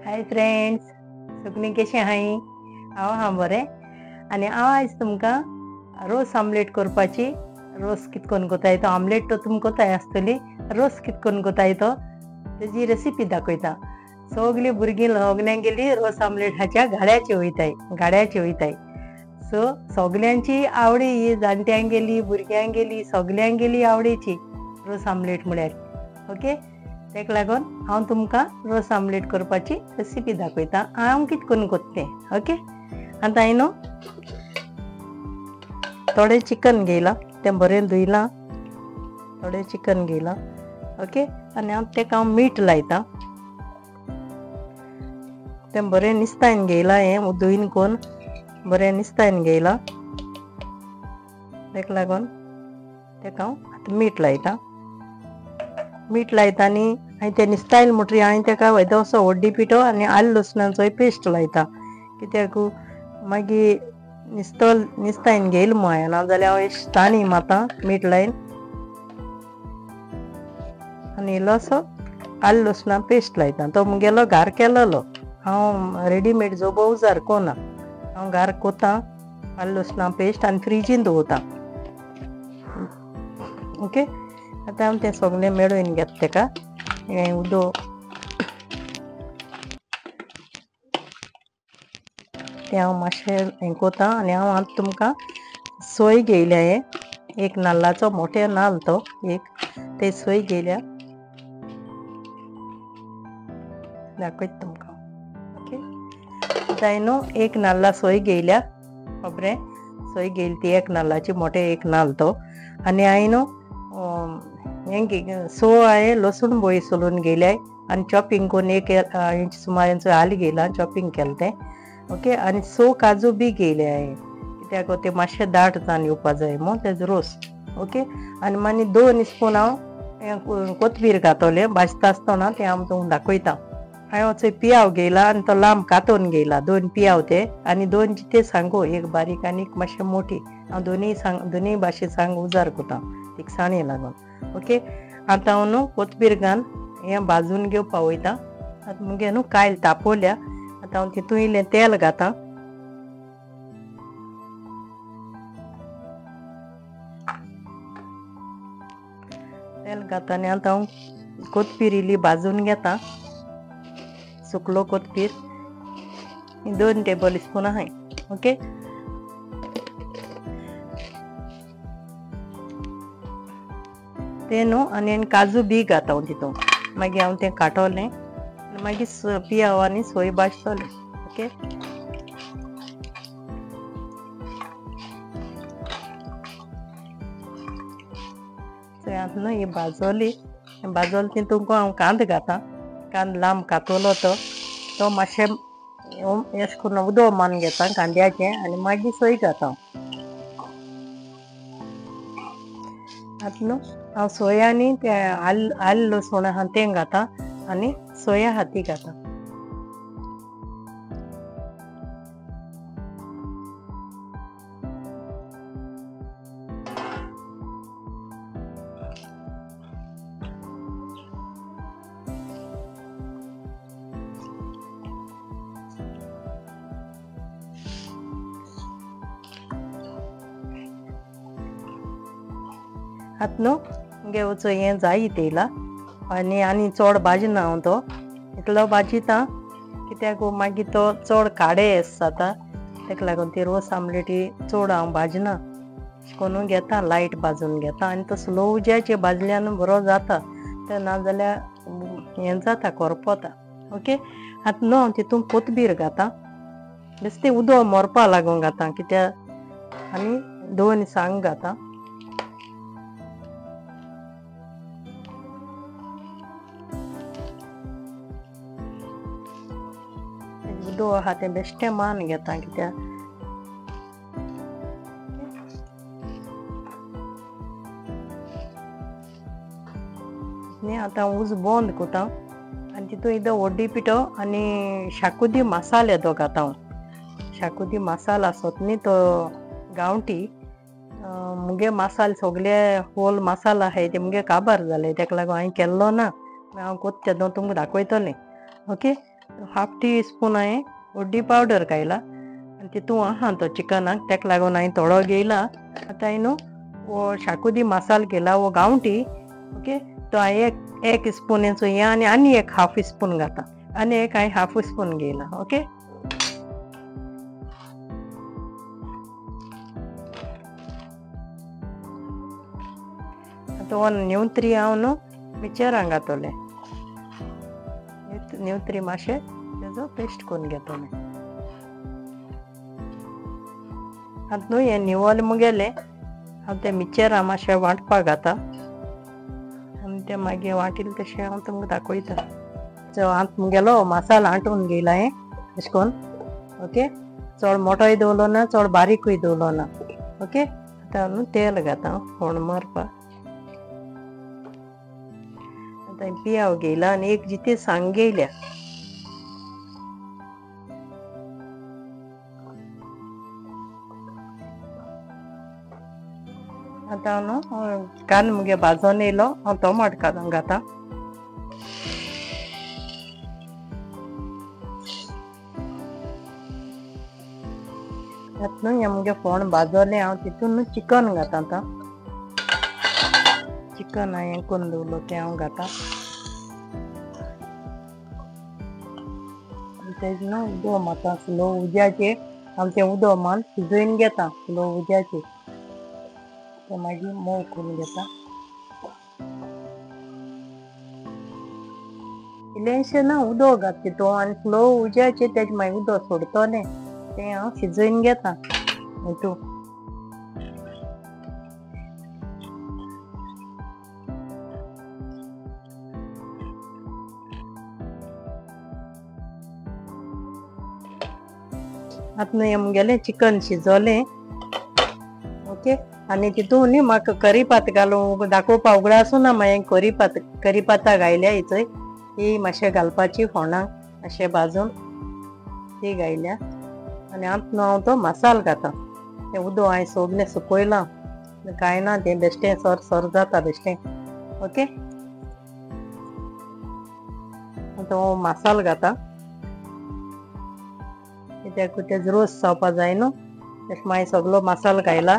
Hi friends, सगळीं कशी आहाय? हांव बरें. आनी हांव आयज तुमकां रोस आमलेट करपाची रोस कितें करून कोताय तो आमलेट तो तुमकां कोताय आसतली. रोस कितें करून कोताय तो तेजी रेसिपी दाखयता. सगलीं भुरगीं सगल्यांगेली रोस आमलेट हाच्या गाड्याचे वयताय. सो सगल्यांची आवडी ही जाणट्यांगेली भुरग्यांगेली सगल्यांगेली आवडीची रोस आमलेट म्हळ्यार. ओके, तेका लागून हांव तुमकां रोस आमलेट करपाची रेसिपी दाखयता. हांव कितें करून कोत्तें. ओके, आतां हांवें न्हू थोडें चिकन घेयलां, तें बरें धुयलां. थोडें चिकन घेयलां. ओके, आनी तेका हांव मीठ लायतां. तें बरें निस्तायन घेयलां. हें धुयन कोन्न बरें निस्तायन घेयलां. तेका लागून तेका हांव आतां मीठ लायतां. मीठ लायता आनी हांवें तें निस्तायन म्हणटरी हांवें तेका वेदोसो हळदी पिठो आनी आलं लसणाचोय पेस्ट लायता. कित्याक मागीर निस्तायन घेयला म्हूण हांवें नाजाल्यार हांव इश्टांनी मातां मीठ लायन आनी इल्लोसो आलं लसणा पेस्ट लायता. तो मुगेलो घार केलोलो, हांव रेडीमेड जोबो उजार कोना. हांव घार कोतां आलं लसणा पेस्ट आनी फ्रिजीन दवरतां. ओके, आतां हांव तें सगलें मेळून घेता. तेका हें उदक तें हांव मातशें हें कोतां आनी हांव आतां तुमकां सोय घेयल्या. हें एक नाल्लाचो मोठे नाल्ल तो ते सोय घेयल्या दाखयता तुमकां. ओके, आतां हांवें न्हू एक नाल्ला सोय घेयल्या. खोबरें सोय घेयली ती एक नाल्लाची मोठे एक नाल्ल तो. आनी हांवें न्हू हांवें लसूण बोळी सोलून घेयल्याय आनी चॉपिंग करून 1 इंच सुमाराचो आलं घेयलां, चॉपिंग केलें तें. ओके, आनी काजू बी घेयले हांवें, कित्याक ते मातशें दाट जावन येवपा जाय म्हूण तेजो रोस. ओके, आनी मागीर 2 स्पून हांव कोथमीर घातलें भाजता आसतना. तें हांव तुमकां दाखयतां. हांवें पियाव घेयला आनी तो लांब कातोन घेयला. 2 पियाव ते आनी 2 जिते सांगो, एक बारीक आनी एक मातशें मोठी. हांव दोनी भाशे सांग उजार कोतां तिखसाणी लागून. ओके, आतां हांव न्हू कोथमीर घालन हें भाजून घेवपा वयतां. आतां मुगे न्हू कायल तापोवल्या. आतां हांव तितून इल्लें तेल घातां. तेल घातां आनी आतां हांव कोथमीर इल्ली भाजून घेतां. सुकलो कोथमीर 2 टेबल स्पून आहाय. ओके, ते न्हू आनी काजू बी घाता हांव तितून. मागीर हांव तें काटोलें आनी मागीर पियाव आनी सोय भाजतलें. ओके, आतां न्हू ही भाजोली तितूंक हांव कांदो घातां. कांदो लांब कातलो तो मातशें एश करून उदक मान घेतां कांद्याचें आनी मागीर सोय घातां. आतां न्हू हांव सोय आनी तें आलं लसूण आहा तें घातां आनी सोय आहा ती घातां. आतां न्हू मुगे वचो हें जायत येयला आनी चड भाजना हांव तो इतलो भाजितां कित्याक मागीर तो चड काडेस जाता. तेका लागून ती रोस आमलेटी चड हांव भाजना, कोनू घेता लायट भाजून घेता आनी तो स्लो उज्याचेर भाजल्यान बरो जाता. तें नाजाल्यार हें जाता करपोता. ओके, आतां न्हू हांव तितून कोथमीर घातां. बेश्टें उदक मरपा लागून घातां कित्याक आनी 2 सांग घातां. उदक आहा तें बेश्टें मान घेतां कित्याक आतां उज बंद कोतां आनी तितून इल्लो हळदी पिठो आनी शाकोती मसालो येदो घातां हांव. शाकोती मसालो आसत न्ही तो गांवठी. मुगे मसाले सगळे होल मसाला आहाय ते मुगे काबार जाले. तेका लागून हांवें केल्लो ना. हांव कोत्ता तेदो तुमकां दाखयतलें. ओके, हाफ टी स्पून हांवें हळदी पावडर घायला आनी तितून आहा तो चिकनाक तेका लागून हांवें थोडो घेयला. आतां हांवें न्हू वो शाकोती मसालो केला वो गांवठी. ओके, तो हांवें एक स्पूनाचो हें आनी एक हाफ स्पून घाता आनी एक हांवें हाफ स्पून घेयला. ओके, आतां हो न्यूत्री हांव न्हू मिक्सरान घातोलें. न्यूत्री मातशें तेजो पेस्ट करून घेतोलें. आतां न्हू हें निवळ मुगेलें हांव तें मिक्सरान मातशें वांटपाक घाता आनी तें मागीर वांटिलें तशें हांव तुमकां दाखयता. आतां मुगेलो मसालो हांटून घेयला हांवें अशें करून. ओके, चड मोठोय दवरलो ना चड बारीकूय दवरलो ना. ओके, आतां न्हू तेल घाता फोंड मारपाक. आतां पियाव घेयला आनी एक जिती सांग घेयल्या. आतां न्हू कांदो मुगे भाजोन येयलो हांव टोमाट घाता. आतां न्हू हें मुगे फोंड भाजोलें हांव तितून न्हू चिकन घाता. आतां चिकन हांवें करून दवरलो तें हांव घाता. तेजें न्हू उदक मारता स्लो उज्याचेर हांव तें उदक मारून शिजोवन घेता स्लो उज्याचेर. तें मागीर मोव करून घेता. इल्लेंशें ना उदक घात तितून आनी स्लो उज्याचेर तेजें मागीर उदक सोडटोलें तें हांव शिजोवन घेता हितून. आतां हें मुगेलें चिकन शिजोलें. ओके, आनी तितून न्ही म्हाका करीपात घालूंक दाखोवपा उगडास आसूना. मागीर करीपाता घायल्या हिचोय ती मातशें घालपाची फोंडांक मातशें भाजून ती घायल्या. आनी आतां न्हू हांव तो मसालो घाता. तें उदक हांवें सगलें सुकयलां कांय ना तें बेश्टें सोर जाता बेश्टें. ओके, आतां हो मसालो घाता कित्याक तेजो रोस जावपा जाय न्हू. तेश मागीर सगलो मसालो घायला.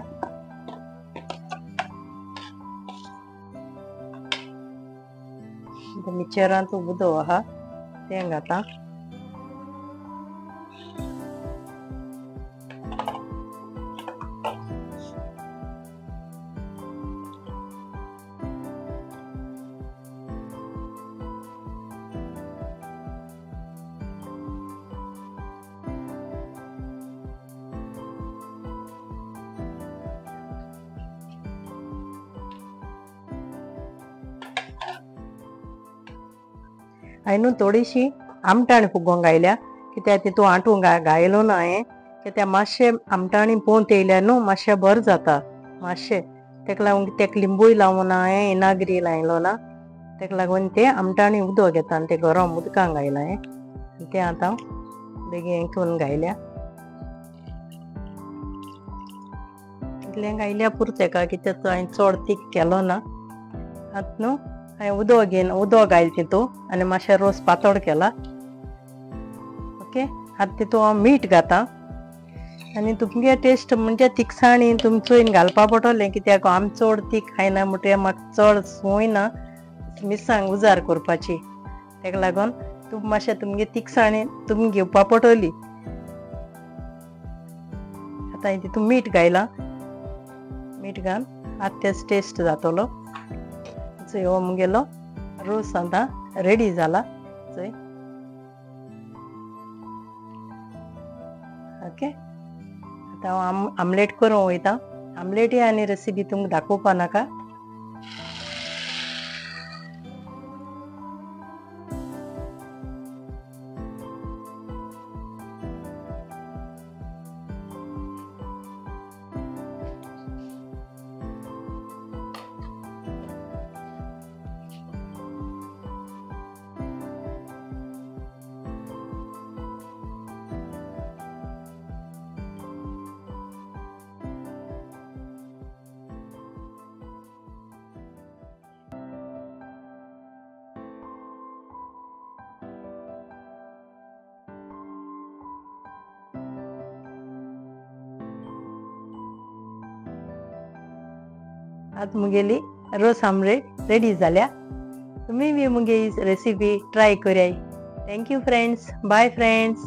मिक्सरांत उदक आहा तें घाता. हांवें न्हू थोडीशी आमटाण फुगोवंक घायल्या कित्याक तितून आंटून घायलो ना हांवें. कित्याक मातशें आमटाणी पोंत येयल्यार न्हू मातशें बरें जाता मातशें. तेका लागून तेका लिंबूय लावूं ना हांवें इनाग्री लायलो ना. तेका लागून तें आमटाणी उदक घेता आनी तें गरम उदकान घायला हांवें. तें आतां बेगीन हें करून घायल्या. इतलें घायल्या पुरो तेका कित्याक हांवें चड तीख केलो ना. आतां न्हू हांवें उदक घायलें तितून आनी मातशें रोस पातळ केला. ओके, आतां तितून हांव मीठ घाता आनी तुमगे टेस्ट म्हणजे तिखसाणी तुमी चोयन घालपा पडटलें. कित्याक आमी चड तीख खायना म्हणटगीर म्हाका चड संवय ना मिरसांग उजार करपाची. तेका लागून तुमी मातशें तुमगे तिखसाणी तुमी घेवपा पडटली. आतां हांवें तितून मीठ घायलां. मीठ घाल आतां तेजो टेस्ट जातलो. चोय हो मुगेलो रोस आतां रेडी जाला. चोय ओके, आतां हांव आमलेट करूंक वयता. आमलेटी आनी रेसिपी तुमकां दाखोवपा नाका. आज मुगेली रोस आमलेट रेडी जाल्या. तुम्ही बी मुगे रेसिपी ट्राय कराय. Thank you friends. Bye friends.